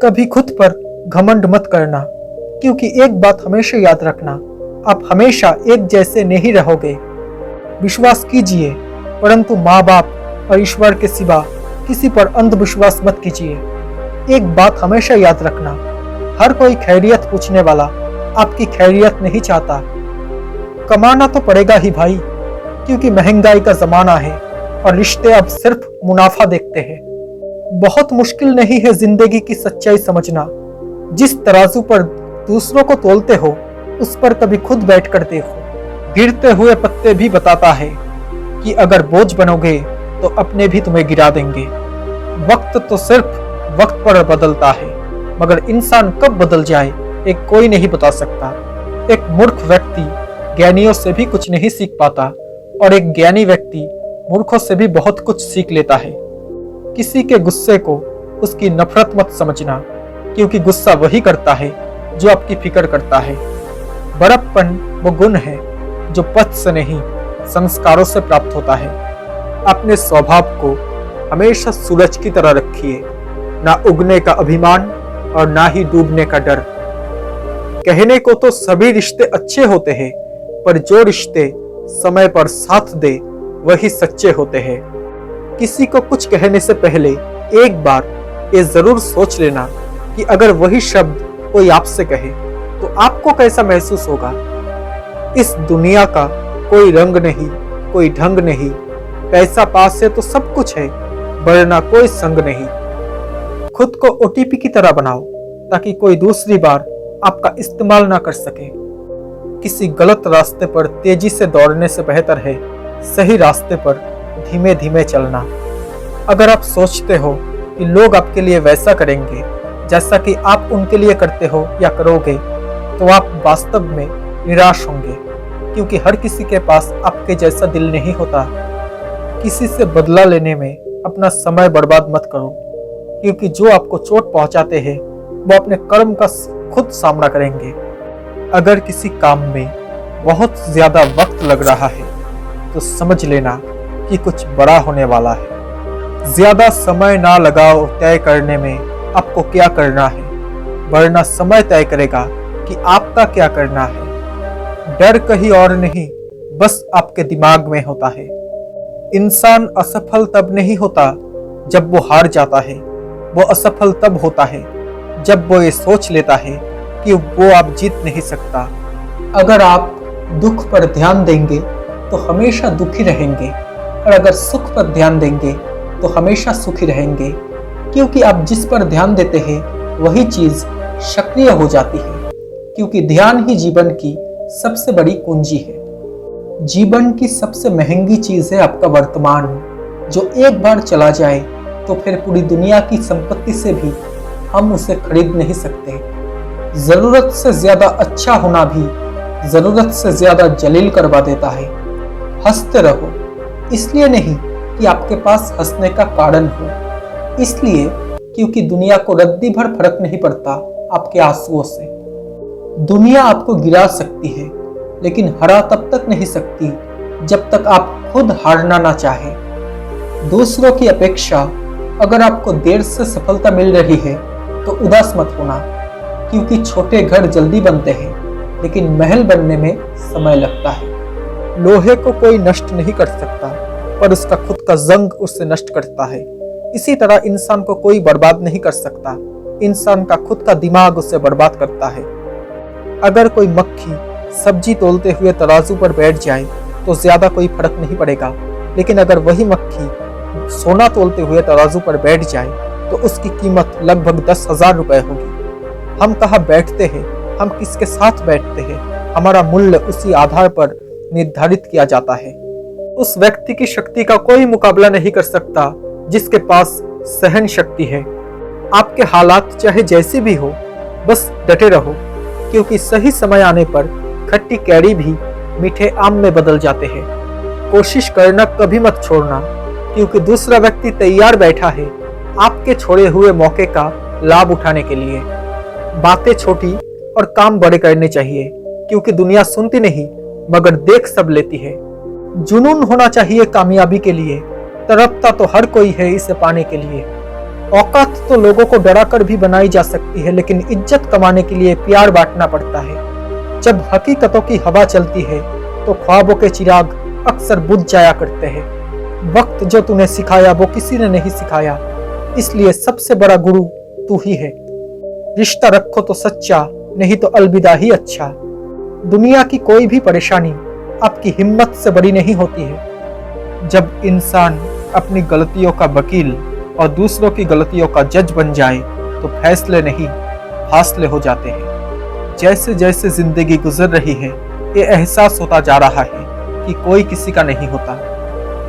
कभी खुद पर घमंड मत करना, क्योंकि एक बात हमेशा याद रखना, आप हमेशा एक जैसे नहीं रहोगे। विश्वास कीजिए, परंतु माँ बाप और ईश्वर के सिवा किसी पर अंधविश्वास मत कीजिए। एक बात हमेशा याद रखना, हर कोई खैरियत पूछने वाला आपकी खैरियत नहीं चाहता। कमाना तो पड़ेगा ही भाई, क्योंकि महंगाई का जमाना है और रिश्ते अब सिर्फ मुनाफा देखते हैं। बहुत मुश्किल नहीं है जिंदगी की सच्चाई समझना। जिस तराजू पर दूसरों को तोलते हो, उस पर कभी खुद बैठकर देखो। गिरते हुए पत्ते भी बताता है कि अगर बोझ बनोगे तो अपने भी तुम्हें गिरा देंगे। वक्त तो सिर्फ वक्त पर बदलता है, मगर इंसान कब बदल जाए एक कोई नहीं बता सकता। एक मूर्ख व्यक्ति ज्ञानियों से भी कुछ नहीं सीख पाता और एक ज्ञानी व्यक्ति मूर्खों से भी बहुत कुछ सीख लेता है। किसी के गुस्से को उसकी नफरत मत समझना, क्योंकि गुस्सा वही करता है जो आपकी फिक्र करता है। बड़प्पन वो गुण है जो पथ से नहीं संस्कारों से प्राप्त होता है। अपने स्वभाव को हमेशा सूरज की तरह रखिए, ना उगने का अभिमान और ना ही डूबने का डर। कहने को तो सभी रिश्ते अच्छे होते हैं, पर जो रिश्ते समय पर साथ दे वही सच्चे होते हैं। किसी को कुछ कहने से पहले एक बार ये जरूर सोच लेना कि अगर वही शब्द कोई आपसे कहे तो आपको कैसा महसूस होगा। इस दुनिया का कोई रंग नहीं, कोई ढंग नहीं, पैसा पास है तो सब कुछ है, वरना कोई संग नहीं। खुद को ओटीपी की तरह बनाओ ताकि कोई दूसरी बार आपका इस्तेमाल ना कर सके। किसी गलत रास्ते पर तेजी से दौड़ने से बेहतर है सही रास्ते पर धीमे धीमे चलना। अगर आप सोचते हो कि लोग आपके लिए वैसा करेंगे जैसा कि आप उनके लिए करते हो या करोगे, तो आप वास्तव में निराश होंगे, क्योंकि हर किसी के पास आपके जैसा दिल नहीं होता। किसी से बदला लेने में अपना समय बर्बाद मत करो, क्योंकि जो आपको चोट पहुंचाते हैं वो अपने कर्म का खुद सामना करेंगे। अगर किसी काम में बहुत ज्यादा वक्त लग रहा है तो समझ लेना कि कुछ बड़ा होने वाला है। ज्यादा समय ना लगाओ तय करने में आपको क्या करना है, वरना समय तय करेगा कि आपका क्या करना है। डर कहीं और नहीं, बस आपके दिमाग में होता है। इंसान असफल तब नहीं होता जब वो हार जाता है, वो असफल तब होता है जब वो ये सोच लेता है कि वो आप जीत नहीं सकता। अगर आप दुख पर ध्यान देंगे तो हमेशा दुखी रहेंगे, और अगर सुख पर ध्यान देंगे तो हमेशा सुखी रहेंगे, क्योंकि आप जिस पर ध्यान देते हैं वही चीज सक्रिय हो जाती है। क्योंकि ध्यान ही जीवन की सबसे बड़ी कुंजी है। जीवन की सबसे महंगी चीज है आपका वर्तमान, जो एक बार चला जाए तो फिर पूरी दुनिया की संपत्ति से भी हम उसे खरीद नहीं सकते। जरूरत से ज्यादा अच्छा होना भी जरूरत से ज्यादा जलील करवा देता है। हंसते रहो, इसलिए नहीं कि आपके पास हंसने का कारण हो, इसलिए क्योंकि दुनिया को रद्दी भर फर्क नहीं पड़ता आपके आंसुओं से। दुनिया आपको गिरा सकती है, लेकिन हरा तब तक नहीं सकती जब तक आप खुद हारना ना चाहे। दूसरों की अपेक्षा अगर आपको देर से सफलता मिल रही है तो उदास मत होना, क्योंकि छोटे घर जल्दी बनते हैं लेकिन महल बनने में समय लगता है। लोहे को कोई नष्ट नहीं कर सकता, पर उसका खुद का जंग उससे नष्ट करता है। इसी तरह इंसान को कोई बर्बाद नहीं कर सकता, इंसान का खुद का दिमाग उसे बर्बाद करता है। अगर कोई मक्खी सब्जी तोलते हुए तराजू पर बैठ जाए तो ज्यादा कोई फर्क नहीं पड़ेगा, लेकिन अगर वही मक्खी सोना तोलते हुए तराजू पर बैठ जाए तो उसकी कीमत लगभग 10,000 रुपए होगी। हम कहाँ बैठते हैं, हम किसके साथ बैठते हैं, हमारा मूल्य उसी आधार पर निर्धारित किया जाता है। उस व्यक्ति की शक्ति का कोई मुकाबला नहीं कर सकता जिसके पास सहन शक्ति है। आपके हालात चाहे जैसे भी हो, बस डटे रहो, क्योंकि सही समय आने पर खट्टी कैरी भी मीठे आम में बदल जाते हैं। कोशिश करना कभी मत छोड़ना, क्योंकि दूसरा व्यक्ति तैयार बैठा है आपके छोड़े हुए मौके का लाभ उठाने के लिए। बातें छोटी और काम बड़े करने चाहिए, क्योंकि दुनिया सुनती नहीं मगर देख सब लेती है। जुनून होना चाहिए कामयाबी के लिए, तड़पता तो हर कोई है इसे पाने के लिए। औकात तो लोगों को डरा कर भी बनाई जा सकती है, लेकिन इज्जत कमाने के लिए प्यार बांटना पड़ता है। जब हकीकतों की हवा चलती है तो ख्वाबों के चिराग अक्सर बुझ जाया करते हैं। वक्त जो तूने सिखाया वो किसी ने नहीं सिखाया, इसलिए सबसे बड़ा गुरु तू ही है। रिश्ता रखो तो सच्चा, नहीं तो अलविदा ही अच्छा। दुनिया की कोई भी परेशानी आपकी हिम्मत से बड़ी नहीं होती है। जब इंसान अपनी गलतियों का वकील और दूसरों की गलतियों का जज बन जाए तो फैसले नहीं फासले हो जाते हैं। जैसे जैसे जिंदगी गुजर रही है ये एहसास होता जा रहा है कि कोई किसी का नहीं होता।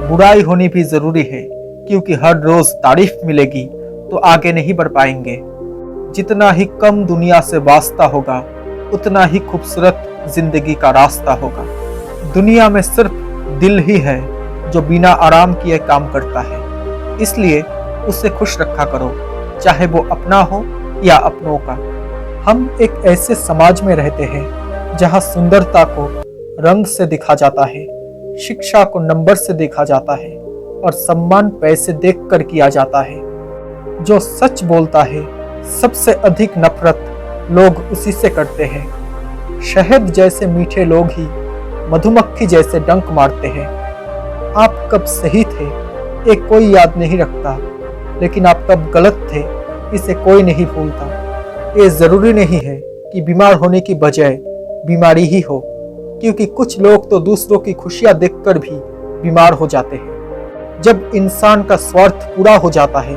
बुराई होनी भी जरूरी है, क्योंकि हर रोज तारीफ मिलेगी तो आगे नहीं बढ़ पाएंगे। जितना ही कम दुनिया से वास्ता होगा उतना ही खूबसूरत जिंदगी का रास्ता होगा। दुनिया में सिर्फ दिल ही है जो बिना आराम किए काम करता है, इसलिए उसे खुश रखा करो, चाहे वो अपना हो या अपनों का। हम एक ऐसे समाज में रहते हैं जहां सुंदरता को रंग से देखा जाता है, शिक्षा को नंबर से देखा जाता है और सम्मान पैसे देखकर किया जाता है। जो सच बोलता है सबसे अधिक नफरत लोग उसी से करते हैं। शहद जैसे मीठे लोग ही मधुमक्खी जैसे डंक मारते हैं। आप कब सही थे एक कोई याद नहीं रखता, लेकिन आप कब गलत थे इसे कोई नहीं भूलता। ये जरूरी नहीं है कि बीमार होने की बजाय बीमारी ही हो, क्योंकि कुछ लोग तो दूसरों की खुशियां देखकर भी बीमार हो जाते हैं। जब इंसान का स्वार्थ पूरा हो जाता है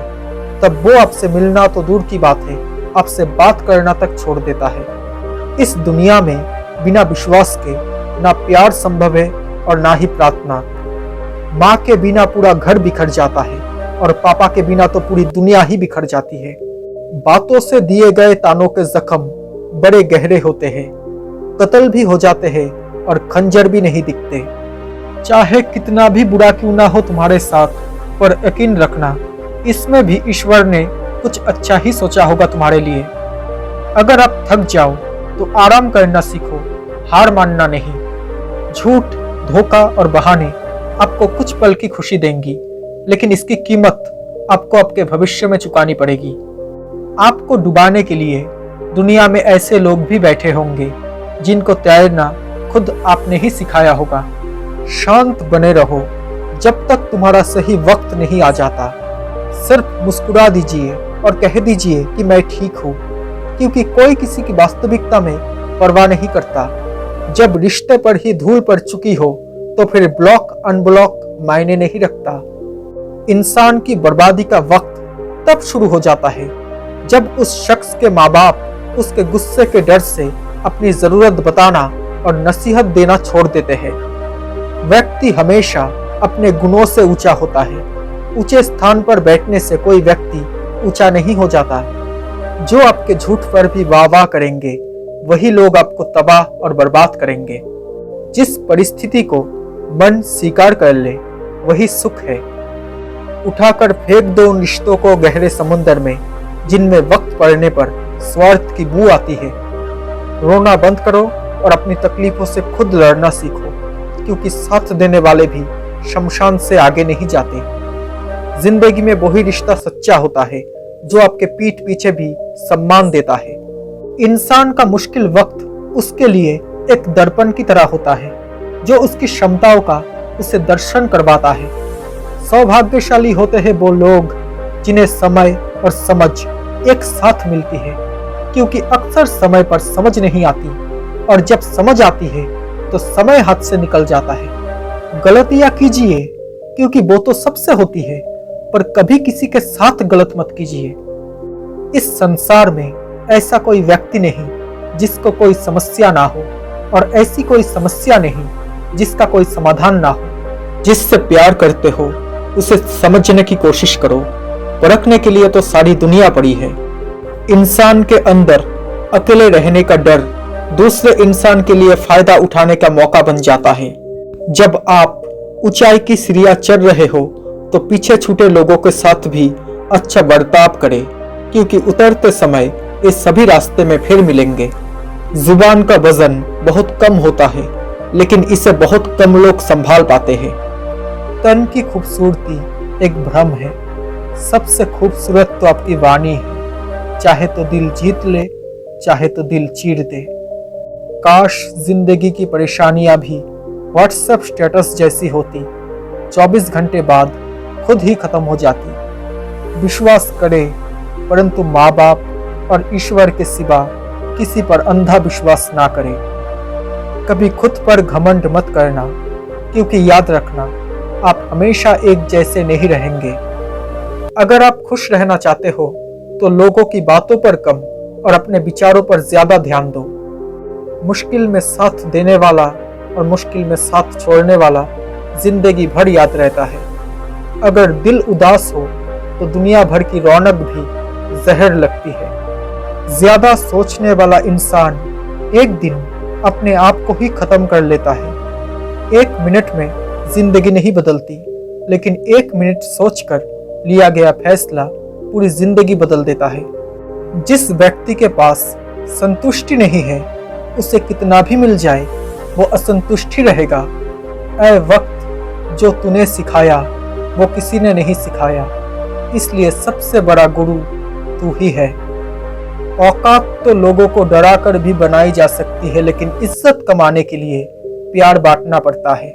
तब वो आपसे मिलना तो दूर की बात है, आपसे बात करना तक छोड़ देता है। इस दुनिया में बिना विश्वास के ना प्यार संभव है और ना ही प्रार्थना। माँ के बिना पूरा घर बिखर जाता है और पापा के बिना तो पूरी दुनिया ही बिखर जाती है। बातों से दिए गए तानों के जख्म बड़े गहरे होते हैं, कत्ल भी हो जाते हैं और खंजर भी नहीं दिखते। चाहे कितना भी बुरा क्यों ना हो तुम्हारे साथ, पर यकीन रखना इसमें भी ईश्वर ने कुछ अच्छा ही सोचा होगा तुम्हारे लिए। अगर आप थक जाओ तो आराम करना सीखो, हार मानना नहीं। झूठ, धोखा और बहाने आपको कुछ पल की खुशी देंगी, लेकिन इसकी कीमत आपको आपके भविष्य में चुकानी पड़ेगी। आपको डुबाने के लिए दुनिया में ऐसे लोग भी बैठे होंगे जिनको तैरना खुद आपने ही सिखाया होगा। शांत बने रहो जब तक तुम्हारा सही वक्त नहीं आ जाता। सिर्फ मुस्कुरा दीजिए और कह दीजिए कि मैं ठीक हूँ, क्योंकि कोई किसी की वास्तविकता में परवाह नहीं करता। जब रिश्ते पर ही धूल पड़ चुकी हो तो फिर ब्लॉक अनब्लॉक मायने नहीं रखता। इंसान की बर्बादी का वक्त तब शुरू हो जाता है जब उस शख्स के माँ बाप उसके गुस्से के डर से अपनी जरूरत बताना और नसीहत देना छोड़ देते हैं। व्यक्ति हमेशा अपने गुणों से ऊंचा होता है। ऊंचे स्थान पर बैठने से कोई व्यक्ति ऊंचा नहीं हो जाता। जो आपके झूठ पर भी वाह वाह करेंगे वही लोग आपको तबाह और बर्बाद करेंगे। जिस परिस्थिति को मन स्वीकार कर ले वही सुख है। उठाकर फेंक दो उन रिश्तों को गहरे समुद्र में जिनमें वक्त पड़ने पर स्वार्थ की बू आती है। रोना बंद करो और अपनी तकलीफों से खुद लड़ना सीखो, क्योंकि साथ देने वाले भी शमशान से आगे नहीं जाते। जिंदगी में वही रिश्ता सच्चा होता है जो आपके पीठ पीछे भी सम्मान देता है। इंसान का मुश्किल वक्त उसके लिए एक दर्पण की तरह होता है जो उसकी क्षमताओं का उसे दर्शन करवाता है। सौभाग्यशाली होते हैं वो लोग जिन्हें समय और समझ एक साथ मिलती है, क्योंकि अक्सर समय पर समझ नहीं आती और जब समझ आती है तो समय हाथ से निकल जाता है। गलतियां कीजिए क्योंकि वो तो सबसे होती है, पर कभी किसी के साथ गलत मत कीजिए। इस संसार में ऐसा कोई व्यक्ति नहीं जिसको कोई समस्या ना हो, और ऐसी कोई समस्या नहीं जिसका कोई समाधान ना हो। जिससे प्यार करते हो उसे समझने की कोशिश करो, परखने के लिए तो सारी दुनिया पड़ी है। इंसान के अंदर अकेले रहने का डर दूसरे इंसान के लिए फायदा उठाने का मौका बन जाता है। जब आप ऊंचाई की सीढ़ियां चढ़ रहे हो तो पीछे छूटे लोगों के साथ भी अच्छा बर्ताव करें, क्योंकि उतरते समय ये सभी रास्ते में फिर मिलेंगे। जुबान का वजन बहुत कम होता है, लेकिन इसे बहुत कम लोग संभाल पाते हैं। तन की खूबसूरती एक भ्रम है, सबसे खूबसूरत तो आपकी वाणी है, चाहे तो दिल जीत ले, चाहे तो दिल चीर दे। काश जिंदगी की परेशानियां भी व्हाट्सएप स्टेटस जैसी होती, 24 घंटे बाद खुद ही खत्म हो जाती। विश्वास करे, परंतु माँ बाप और ईश्वर के सिवा किसी पर अंधा विश्वास ना करे। कभी खुद पर घमंड मत करना, क्योंकि याद रखना आप हमेशा एक जैसे नहीं रहेंगे। अगर आप खुश रहना चाहते हो तो लोगों की बातों पर कम और अपने विचारों पर ज्यादा ध्यान दो। मुश्किल में साथ देने वाला और मुश्किल में साथ छोड़ने वाला जिंदगी भर याद रहता है। अगर दिल उदास हो तो दुनिया भर की रौनक भी जहर लगती है। ज्यादा सोचने वाला इंसान एक दिन अपने आप को ही खत्म कर लेता है। 1 मिनट में जिंदगी नहीं बदलती, लेकिन 1 मिनट सोचकर लिया गया फैसला पूरी जिंदगी बदल देता है। जिस व्यक्ति के पास संतुष्टि नहीं है, उसे कितना भी मिल जाए वो असंतुष्ट ही रहेगा। ऐ वक्त, जो तूने सिखाया वो किसी ने नहीं सिखाया, इसलिए सबसे बड़ा गुरु तू ही है। औकात तो लोगों को डरा कर भी बनाई जा सकती है, लेकिन इज्जत कमाने के लिए प्यार बांटना पड़ता है।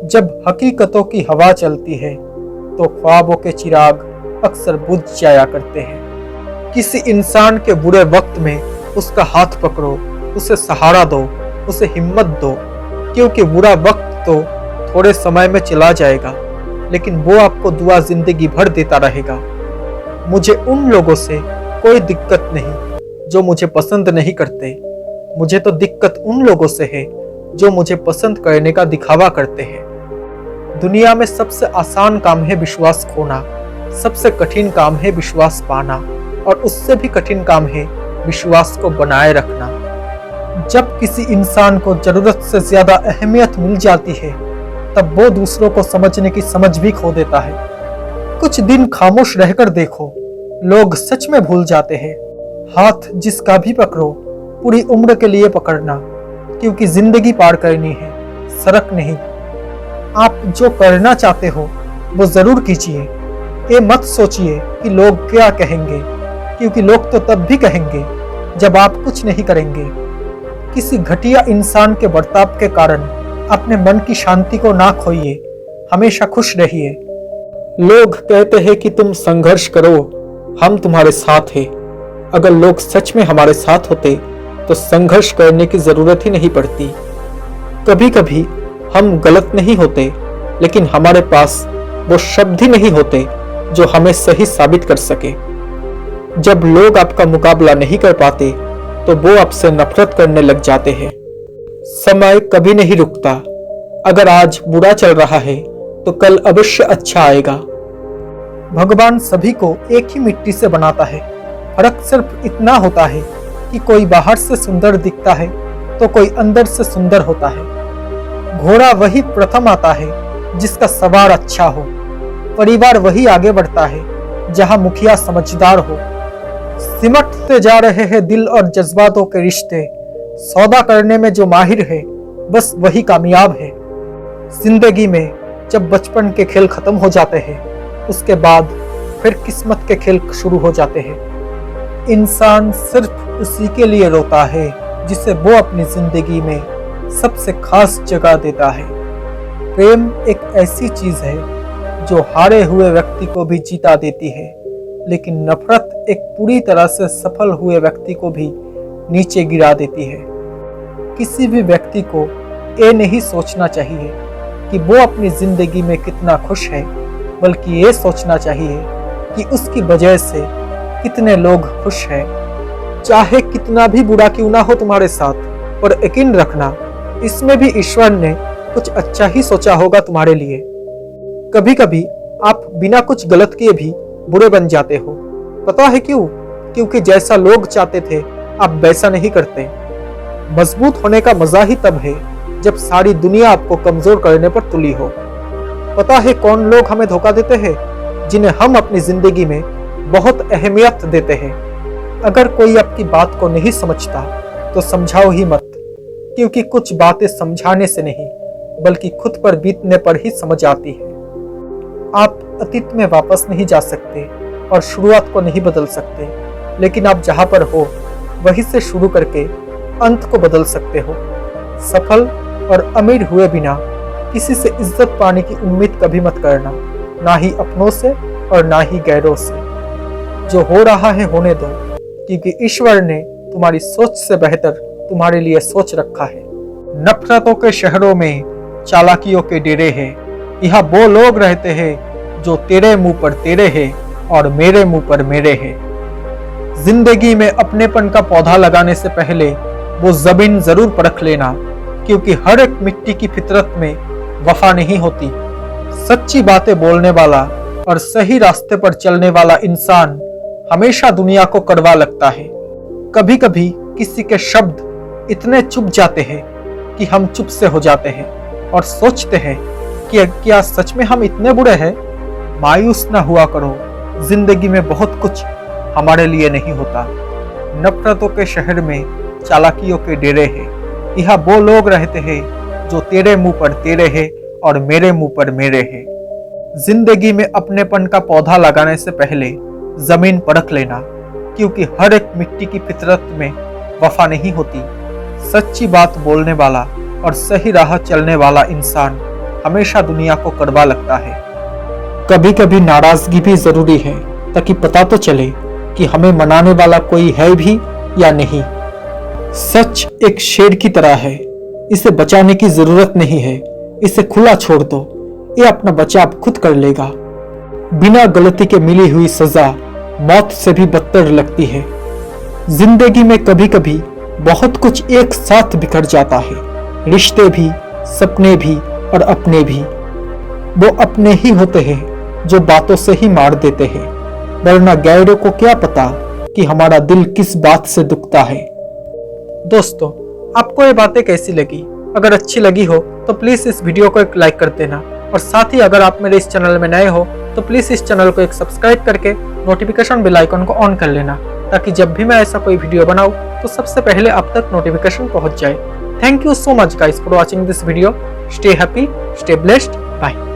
जब हकीकतों की हवा चलती है तो ख्वाबों के चिराग अक्सर बुझ जाया करते हैं। किसी इंसान के बुरे वक्त में उसका हाथ पकड़ो, उसे सहारा दो, उसे हिम्मत दो, क्योंकि बुरा वक्त तो थोड़े समय में चला जाएगा, लेकिन वो आपको दुआ जिंदगी भर देता रहेगा। मुझे उन लोगों से कोई दिक्कत नहीं जो मुझे पसंद नहीं करते, मुझे तो दिक्कत उन लोगों से है जो मुझे पसंद करने का दिखावा करते हैं। दुनिया में सबसे आसान काम है विश्वास खोना, सबसे कठिन काम है विश्वास पाना, और उससे भी कठिन काम है विश्वास को बनाए रखना। जब किसी इंसान को जरूरत से ज्यादा अहमियत मिल जाती है, तब वो दूसरों को समझने की समझ भी खो देता है। कुछ दिन खामोश रहकर देखो, लोग सच में भूल जाते हैं। हाथ जिसका भी पकड़ो, पूरी उम्र के लिए पकड़ना, क्योंकि जिंदगी पार करनी है, सड़क नहीं। आप जो करना चाहते हो वो जरूर कीजिए। ये मत सोचिए कि लोग क्या कहेंगे, क्योंकि लोग तो तब भी कहेंगे जब आप कुछ नहीं करेंगे। किसी घटिया इंसान के बर्ताव के कारण अपने मन की शांति को ना खोइए, हमेशा खुश रहिए। लोग कहते हैं कि तुम संघर्ष करो, हम तुम्हारे साथ हैं। अगर लोग सच में हमारे साथ होते तो संघर्ष करने की जरूरत ही नहीं पड़ती। कभी कभी हम गलत नहीं होते, लेकिन हमारे पास वो शब्द ही नहीं होते जो हमें सही साबित कर सके। जब लोग आपका मुकाबला नहीं कर पाते तो वो आपसे नफरत करने लग जाते हैं। समय कभी नहीं रुकता। अगर आज बुरा चल रहा है तो कल अवश्य अच्छा आएगा। भगवान सभी को एक ही मिट्टी से बनाता है। फर्क सिर्फ इतना होता है कि कोई बाहर से सुंदर दिखता है तो कोई अंदर से सुंदर होता है। घोड़ा वही प्रथम आता है जिसका सवार अच्छा हो। परिवार वही आगे बढ़ता है जहां मुखिया समझदार हो। सिमटते जा रहे हैं दिल और जज्बातों के रिश्ते। सौदा करने में जो माहिर है बस वही कामयाब है। जिंदगी में जब बचपन के खेल खत्म हो जाते हैं, उसके बाद फिर किस्मत के खेल शुरू हो जाते हैं। इंसान सिर्फ उसी के लिए रोता है जिसे वो अपनी जिंदगी में सबसे खास जगह देता है। प्रेम एक ऐसी चीज है जो हारे हुए व्यक्ति को भी जीता देती है, लेकिन नफरत एक पूरी तरह से सफल हुए व्यक्ति को भी नीचे गिरा देती है। किसी भी व्यक्ति को ये नहीं सोचना चाहिए कि वो अपनी जिंदगी में कितना खुश है, बल्कि ये सोचना चाहिए कि उसकी वजह से कितने लोग खुश हैं। चाहे कितना भी बुरा क्यों ना हो तुम्हारे साथ, पर यकीन रखना इसमें भी ईश्वर ने कुछ अच्छा ही सोचा होगा तुम्हारे लिए। कभी कभी आप बिना कुछ गलत किए भी बुरे बन जाते हो। पता है क्यों? क्योंकि जैसा लोग चाहते थे आप वैसा नहीं करते। मजबूत होने का मजा ही तब है जब सारी दुनिया आपको कमजोर करने पर तुली हो। पता है कौन लोग हमें धोखा देते हैं? जिन्हें हम अपनी जिंदगी में बहुत अहमियत देते हैं। अगर कोई आपकी बात को नहीं समझता तो समझाओ ही मत, क्योंकि कुछ बातें समझाने से नहीं बल्कि खुद पर बीतने पर ही समझ आती है। आप अतीत में वापस नहीं जा सकते और शुरुआत को नहीं बदल सकते, लेकिन आप जहां पर हो वहीं से शुरू करके अंत को बदल सकते हो। सफल और अमीर हुए बिना किसी से इज्जत पाने की उम्मीद कभी मत करना, ना ही अपनों से और ना ही गैरों से। जो हो रहा है होने दो, क्योंकि ईश्वर ने तुम्हारी सोच से बेहतर तुम्हारे लिए सोच रखा है। नफरतों के शहरों में चालाकियों के डेरे हैं। यहाँ वो लोग रहते हैं जो तेरे मुंह पर तेरे हैं और मेरे मुंह पर मेरे हैं। जिंदगी में अपनेपन का पौधा लगाने से पहले वो जमीन जरूर परख लेना, क्योंकि हर एक मिट्टी की फितरत में वफा नहीं होती। सच्ची बातें बोलने वाला और सही रास्ते पर चलने वाला इंसान हमेशा दुनिया को कड़वा लगता है। कभी कभी किसी के शब्द इतने चुप जाते हैं कि हम चुप से हो जाते हैं और सोचते हैं कि क्या सच में हम इतने बुरे हैं। मायूस ना हुआ करो, जिंदगी में बहुत कुछ हमारे लिए नहीं होता। नफरतों के शहर में चालाकियों के डेरे हैं। यहाँ वो लोग रहते हैं जो तेरे मुंह पर तेरे हैं और मेरे मुंह पर मेरे हैं। जिंदगी में अपनेपन का पौधा लगाने से पहले जमीन परख लेना, क्योंकि हर एक मिट्टी की फितरत में वफा नहीं होती। सच्ची बात बोलने वाला और सही राह चलने वाला इंसान हमेशा दुनिया को कड़वा लगता है। कभी कभी नाराजगी भी जरूरी है, ताकि पता तो चले कि हमें मनाने वाला कोई है भी या नहीं। सच एक शेर की तरह है, इसे बचाने की जरूरत नहीं है। इसे खुला छोड़ दो, ये अपना बचाव खुद कर लेगा। बिना गलती के मिली हुई सजा मौत से भी बदतर लगती है। जिंदगी में कभी कभी बहुत कुछ एक साथ बिखर जाता है, रिश्ते भी, सपने भी और अपने भी। वो अपने ही होते हैं जो बातों से ही मार देते हैं, वरना गैरों को क्या पता कि हमारा दिल किस बात से दुखता है। दोस्तों, आपको ये बातें कैसी लगी? अगर अच्छी लगी हो तो प्लीज इस वीडियो को एक लाइक कर देना, और साथ ही अगर आप मेरे इस चैनल में नए हो तो प्लीज इस चैनल को एक सब्सक्राइब करके नोटिफिकेशन बेल आइकन को ऑन कर लेना, ताकि जब भी मैं ऐसा कोई वीडियो बनाऊं तो सबसे पहले आप तक नोटिफिकेशन पहुंच जाए। Thank you so much guys for watching this video. Stay happy, stay blessed, bye.